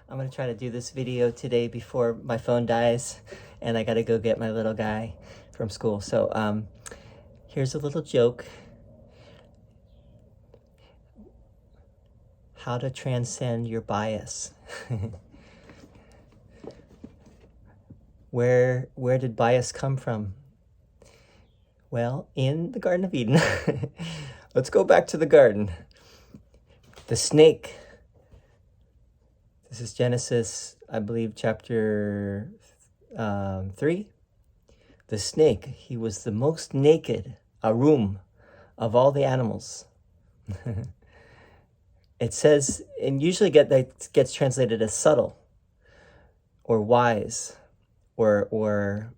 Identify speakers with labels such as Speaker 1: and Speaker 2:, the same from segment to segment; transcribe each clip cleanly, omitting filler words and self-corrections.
Speaker 1: I'm going to try to do this video today before my phone dies, and I got to go get my little guy from school. So here's a little joke. How to transcend your bias. Where did bias come from? Well, in the Garden of Eden. Let's go back to the garden. The snake. This is Genesis, I believe, chapter 3. The snake, he was the most naked, arum, of all the animals. It says, and usually that gets translated as subtle, or wise, or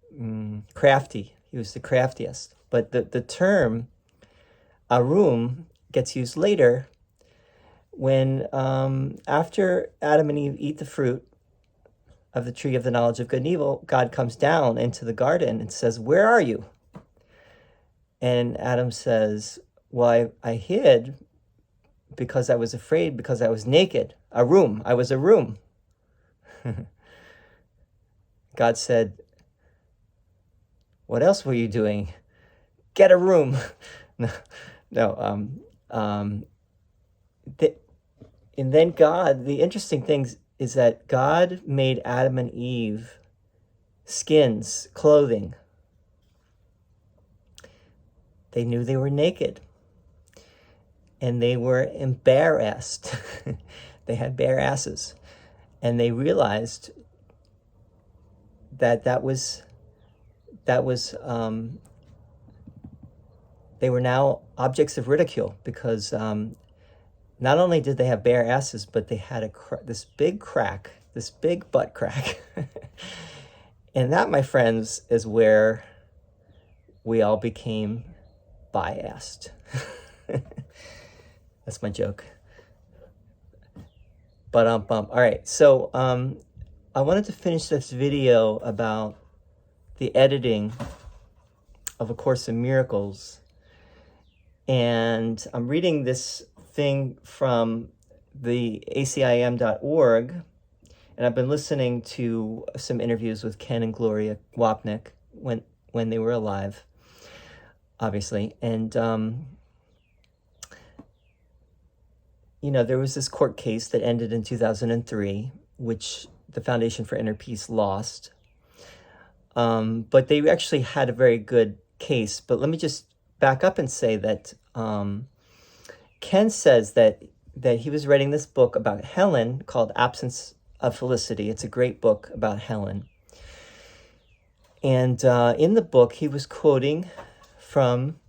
Speaker 1: crafty. He was the craftiest. But the term arum gets used later when after Adam and Eve eat the fruit of the tree of the knowledge of good and evil, God comes down into the garden and says, "Where are you?" And Adam says, "Well, I hid because I was afraid, because I was naked. I was a room." God said, "What else were you doing? Get a room." And then God, the interesting thing is that God made Adam and Eve skins, clothing. They knew they were naked. And they were embarrassed. They had bare asses. And they realized that they were now objects of ridicule, because not only did they have bare asses, but they had this big butt crack. And that, my friends, is where we all became biased. That's my joke. But all right, so I wanted to finish this video about the editing of A Course in Miracles. And I'm reading this thing from the ACIM.org, and I've been listening to some interviews with Ken and Gloria Wapnick when they were alive, obviously. And there was this court case that ended in 2003, which the Foundation for Inner Peace lost. But they actually had a very good case. But let me just back up and say that Ken says that he was writing this book about Helen called Absence of Felicity. It's a great book about Helen. And in the book, he was quoting from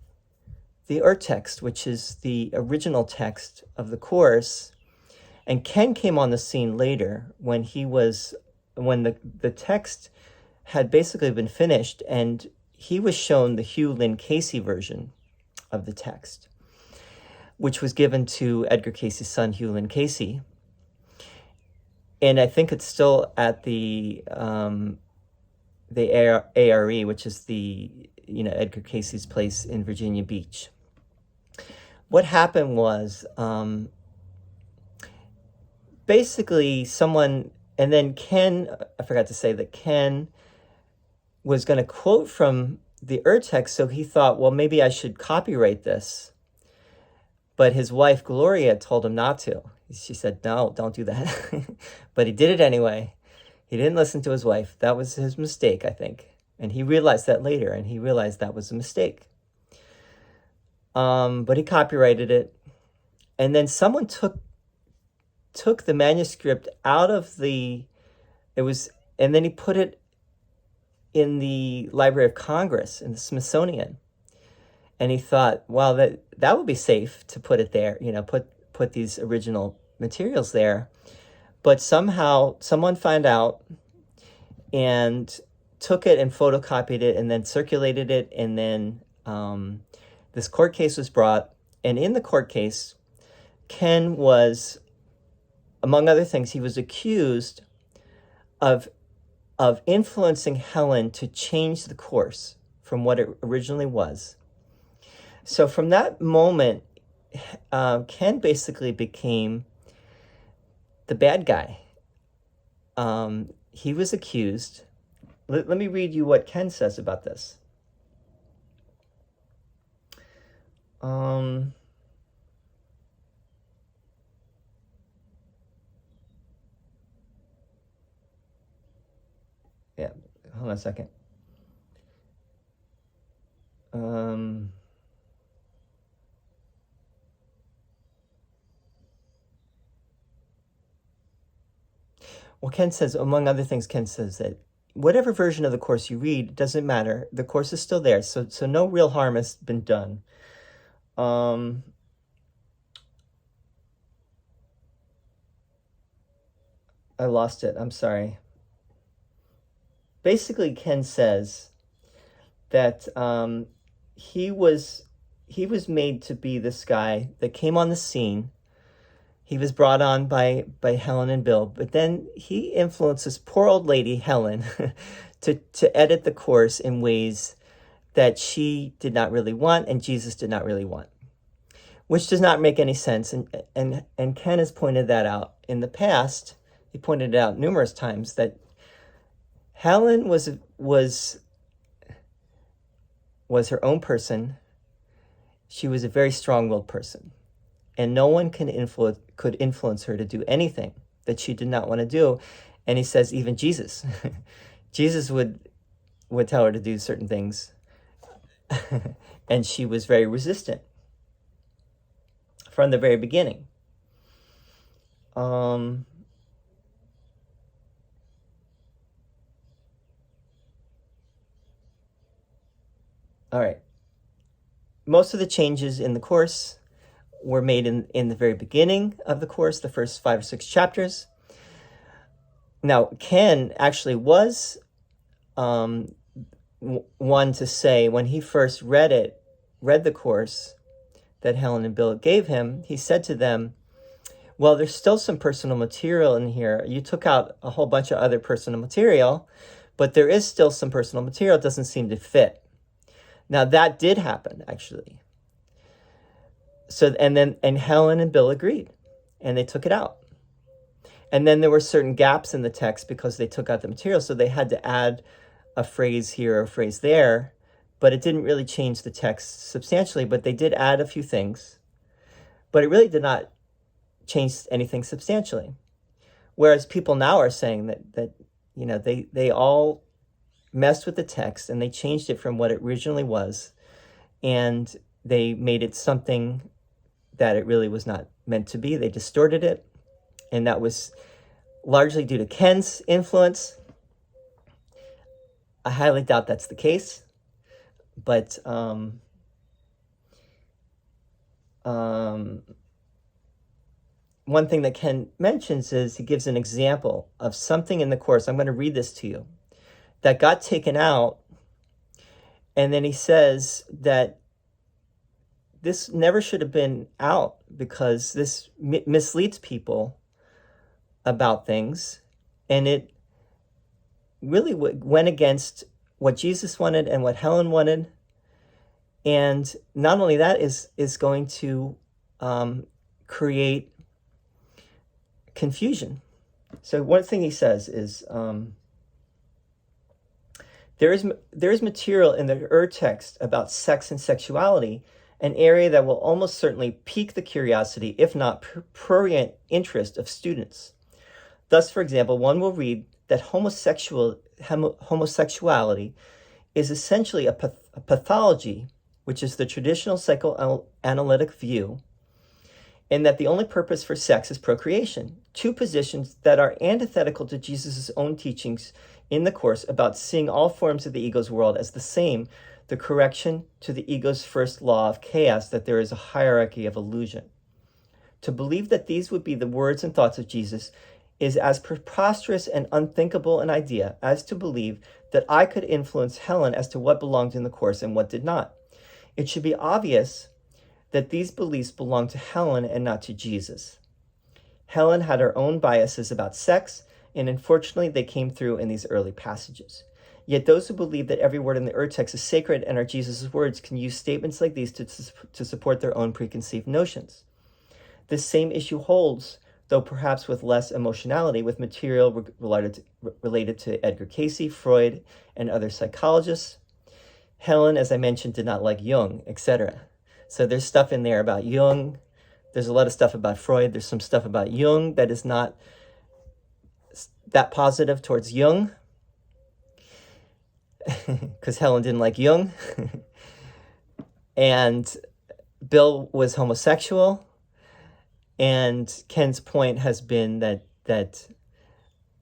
Speaker 1: the text, which is the original text of the Course. And Ken came on the scene later when the text had basically been finished, and he was shown the Hugh Lynn Casey version of the text, which was given to Edgar Casey's son, Hugh Lynn Casey. And I think it's still at the ARE, which is the Edgar Casey's place in Virginia Beach. What happened was basically someone, and then Ken, I forgot to say that Ken was going to quote from the text, so he thought, well, maybe I should copyright this. But his wife, Gloria, told him not to. She said, no, don't do that. But he did it anyway. He didn't listen to his wife. That was his mistake, I think. And he realized that later, and he realized that was a mistake. But he copyrighted it. And then someone took the manuscript out of and then he put it in the Library of Congress, in the Smithsonian. And he thought, wow, that would be safe to put it there, put these original materials there. But somehow someone found out and took it and photocopied it and then circulated it. And then this court case was brought. And in the court case, Ken was, among other things, he was accused of influencing Helen to change the course from what it originally was. So from that moment, Ken basically became the bad guy. he was accused. Let me read you what Ken says about this. Yeah, hold on a second. Well, Ken says, among other things, Ken says that whatever version of the course you read, doesn't matter. The course is still there, so no real harm has been done. I lost it. I'm sorry. Basically, Ken says that he was made to be this guy that came on the scene. He was brought on by Helen and Bill, but then he influenced this poor old lady, Helen, to edit the course in ways that she did not really want and Jesus did not really want, which does not make any sense. And Ken has pointed that out in the past. He pointed it out numerous times that Helen was her own person. She was a very strong-willed person. And no one could influence her to do anything that she did not want to do. And he says even Jesus. Jesus would tell her to do certain things. And she was very resistant from the very beginning. All right. Most of the changes in the course were made in the very beginning of the course, the first 5 or 6 chapters. Now, Ken actually was one to say, when he first read the course that Helen and Bill gave him, he said to them, well, there's still some personal material in here. You took out a whole bunch of other personal material, but there is still some personal material. It doesn't seem to fit. Now, that did happen, actually. So, and Helen and Bill agreed, and they took it out. And then there were certain gaps in the text because they took out the material, so they had to add a phrase here or a phrase there, but it didn't really change the text substantially, but they did add a few things. But it really did not change anything substantially. Whereas people now are saying that you know, they all messed with the text and they changed it from what it originally was, and they made it something that it really was not meant to be. They distorted it, and that was largely due to Ken's influence. I highly doubt that's the case, but one thing that Ken mentions is he gives an example of something in the course. I'm going to read this to you, that got taken out, and then he says that this never should have been out because this misleads people about things, and it really went against what Jesus wanted and what Helen wanted. And not only that, is going to create confusion. So one thing he says is there is material in the text about sex and sexuality, an area that will almost certainly pique the curiosity, if not prurient interest of students. Thus, for example, one will read that homosexuality is essentially a pathology, which is the traditional psychoanalytic view, and that the only purpose for sex is procreation, 2 positions that are antithetical to Jesus' own teachings in the course about seeing all forms of the ego's world as the same, the correction to the ego's first law of chaos, that there is a hierarchy of illusion. To believe that these would be the words and thoughts of Jesus is as preposterous and unthinkable an idea as to believe that I could influence Helen as to what belonged in the course and what did not. It should be obvious that these beliefs belong to Helen and not to Jesus. Helen had her own biases about sex, and unfortunately they came through in these early passages. Yet those who believe that every word in the text is sacred and are Jesus' words can use statements like these to support their own preconceived notions. This same issue holds though perhaps with less emotionality, with material related to Edgar Cayce, Freud, and other psychologists. Helen, as I mentioned, did not like Jung, etc. So there's stuff in there about Jung. There's a lot of stuff about Freud. There's some stuff about Jung that is not that positive towards Jung, because Helen didn't like Jung. And Bill was homosexual. And Ken's point has been that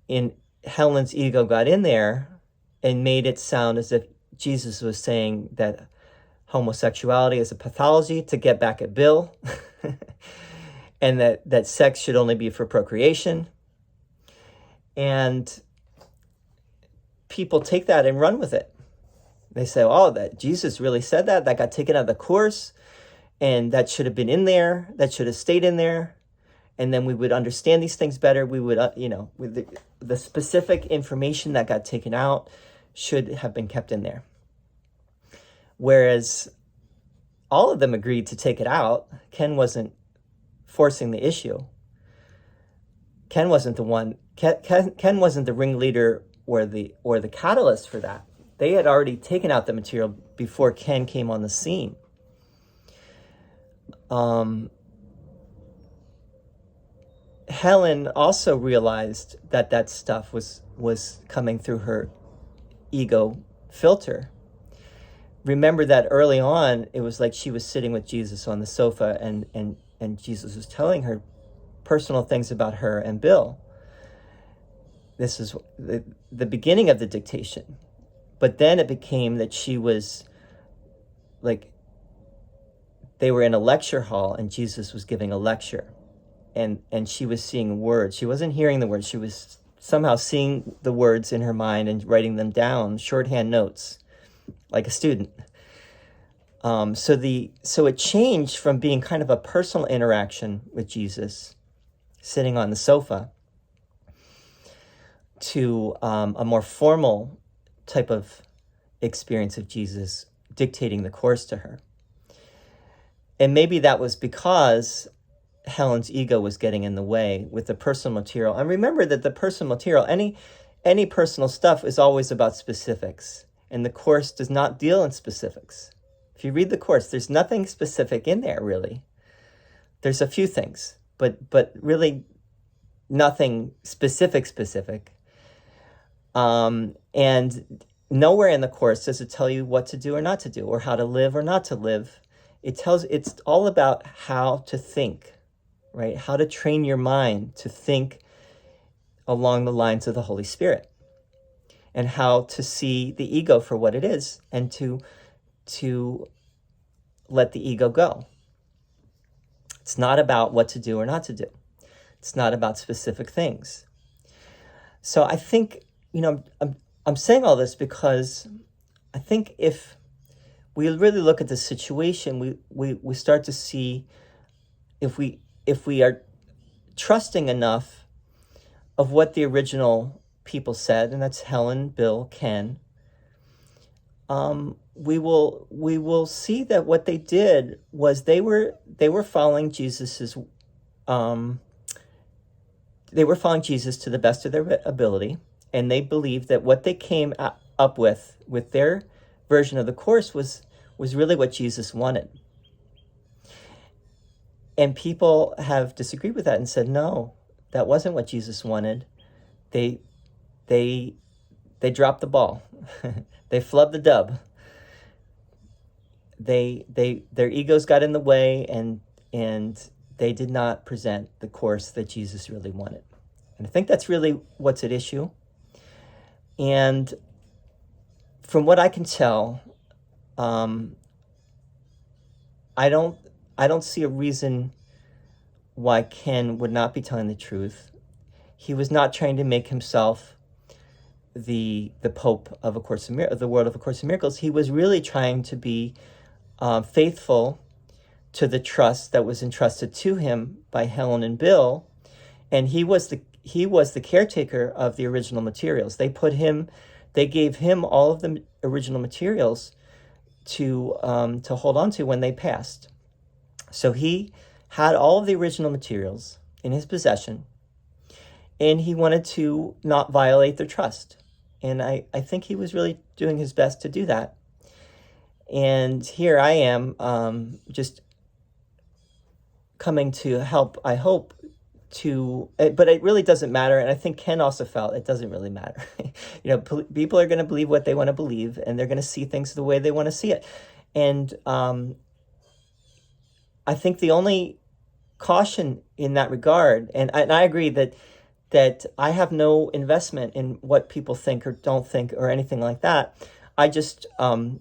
Speaker 1: in Helen's ego got in there and made it sound as if Jesus was saying that homosexuality is a pathology to get back at Bill, and that sex should only be for procreation. And people take that and run with it. They say, oh, that Jesus really said that got taken out of the course, and that should have been in there, that should have stayed in there, and then we would understand these things better. We would, with the specific information that got taken out should have been kept in there. Whereas all of them agreed to take it out. Ken wasn't forcing the issue. Ken wasn't the one. Ken wasn't the ringleader or the catalyst for that. They had already taken out the material before Ken came on the scene. Helen also realized that stuff was coming through her ego filter. Remember that early on, it was like she was sitting with Jesus on the sofa, and Jesus was telling her personal things about her and Bill. This is the beginning of the dictation. But then it became that she was like, they were in a lecture hall and Jesus was giving a lecture, and she was seeing words. She wasn't hearing the words. She was somehow seeing the words in her mind and writing them down, shorthand notes, like a student. So it changed from being kind of a personal interaction with Jesus, sitting on the sofa, to a more formal type of experience of Jesus dictating the course to her. And maybe that was because Helen's ego was getting in the way with the personal material. And remember that the personal material, any personal stuff is always about specifics. And the course does not deal in specifics. If you read the course, there's nothing specific in there, really. There's a few things, but really nothing specific. And nowhere in the course does it tell you what to do or not to do, or how to live or not to live. It's all about how to think, right? How to train your mind to think along the lines of the Holy Spirit, and how to see the ego for what it is, and to let the ego go. It's not about what to do or not to do. It's not about specific things. So I think, I'm saying all this because I think if we really look at the situation, we start to see if we are trusting enough of what the original people said, and that's Helen, Bill, Ken, we will see that what they did was they were following Jesus's they were following Jesus to the best of their ability, and they believed that what they came up with their version of the course was really what Jesus wanted. And people have disagreed with that and said, no, that wasn't what Jesus wanted. They dropped the ball. They flubbed the dub. Their egos got in the way, and they did not present the course that Jesus really wanted. And I think that's really what's at issue. And from what I can tell, I don't see a reason why Ken would not be telling the truth. He was not trying to make himself the Pope of the world of A Course in Miracles. He was really trying to be faithful to the trust that was entrusted to him by Helen and Bill, and he was the caretaker of the original materials. They gave him all of the original materials to hold on to when they passed. So he had all of the original materials in his possession, and he wanted to not violate their trust. And I think he was really doing his best to do that. And here I am, just coming to help, I hope, but it really doesn't matter. And I think Ken also felt it doesn't really matter. People are going to believe what they want to believe, and they're going to see things the way they want to see it. And I think the only caution in that regard, and I agree that I have no investment in what people think or don't think or anything like that. I just, I'm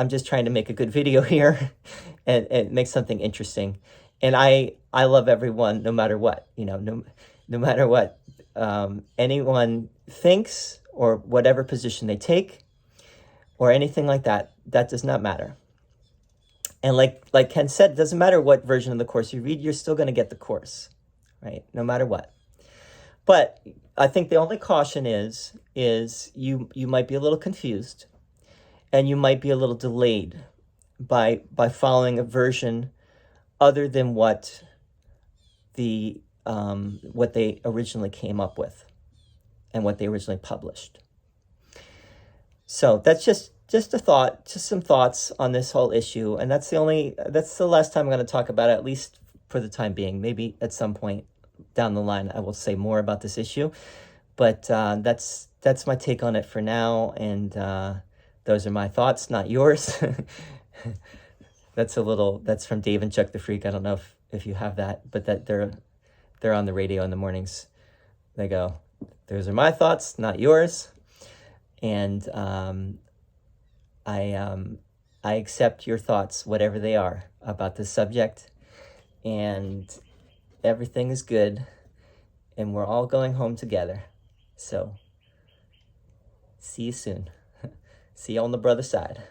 Speaker 1: just trying to make a good video here and make something interesting. And I love everyone, no matter what, no matter what anyone thinks or whatever position they take or anything like that. That does not matter. And like Ken said, it doesn't matter what version of the course you read, you're still going to get the course, right? No matter what. But I think the only caution is you might be a little confused, and you might be a little delayed by following a version other than what they originally came up with and what they originally published. So that's just a thought, just some thoughts on this whole issue. And that's the last time I'm going to talk about it, at least for the time being. Maybe at some point down the line, I will say more about this issue, but that's my take on it for now. And those are my thoughts, not yours. That's from Dave and Chuck the Freak. I don't know if you have that, but that they're on the radio in the mornings. They go, "Those are my thoughts, not yours." And I accept your thoughts, whatever they are, about this subject, and everything is good, and we're all going home together. So, see you soon. See you on the brother side.